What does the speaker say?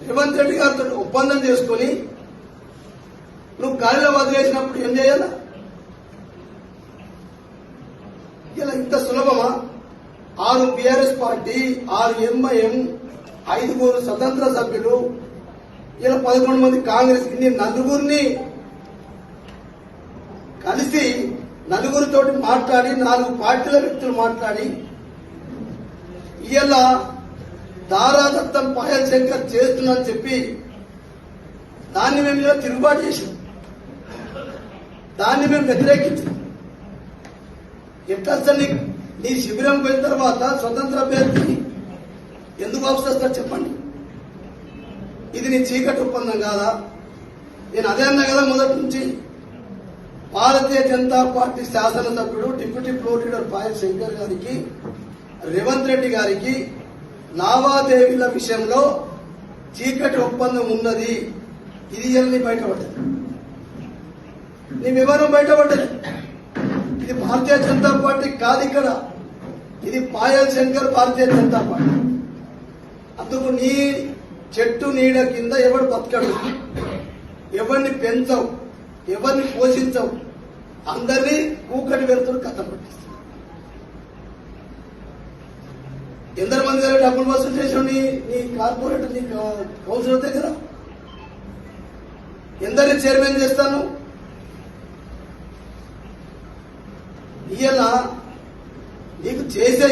రేవంత్ రెడ్డి గారితో ఒప్పందం చేసుకుని నువ్వు గాలిలో వదిలేసినప్పుడు ఏం చేయాలా? ఇలా ఇంత సులభమా? 6 బీఆర్ఎస్ పార్టీ, 6 ఎంఐఎం, 5 స్వతంత్ర సభ్యులు, ఇలా 11 మంది కాంగ్రెస్, ఇన్ని నలుగురిని కలిసి నలుగురితోటి మాట్లాడి 4 పార్టీల వ్యక్తులు మాట్లాడి ఇలా దారాదత్తం పాయల్ శంకర్ చేస్తుందని చెప్పి దాన్ని మేము ఇలా తిరుగుబాటు చేసాం, దాన్ని మేము వ్యతిరేకించాం. ఎట్లా నీ శిబిరం పోయిన తర్వాత స్వతంత్ర అభ్యర్థి ఎందుకు అవసరం చెప్పండి? ఇది నీ చీకటి ఒప్పందం కాదా? నేను అదే అన్నా కదా మొదటి నుంచి. భారతీయ జనతా పార్టీ శాసనసభ్యుడు deputy floor leader Payal Shankar గారికి, రేవంత్ రెడ్డి గారికి లావాదేవీల విషయంలో చీకటి ఒప్పందం ఉన్నది. ఇది నీ బయటపడ్డది, నీ వివరం బయటపడ్డది. ఇది భారతీయ జనతా పార్టీ కాదు, ఇక్కడ ఇది పాయల్ శంకర్ భారతీయ జనతా పార్టీ. అందుకు నీ చెట్టు నీడ కింద ఎవడు బతకడు, ఎవరిని పెంచవు, ఎవరిని పోషించవు, అందరినీ కూకటి వెళ్తుడు కథ పట్టిస్తావు. ఎందరు మంది దగ్గర డబ్బులు వసూలు చేసావు నీ కార్పొరేటర్, నీ కౌన్సిలర్ దగ్గర? ఎందరిని చైర్మన్ చేస్తాను? ఇయ్యాల నీకు చేసే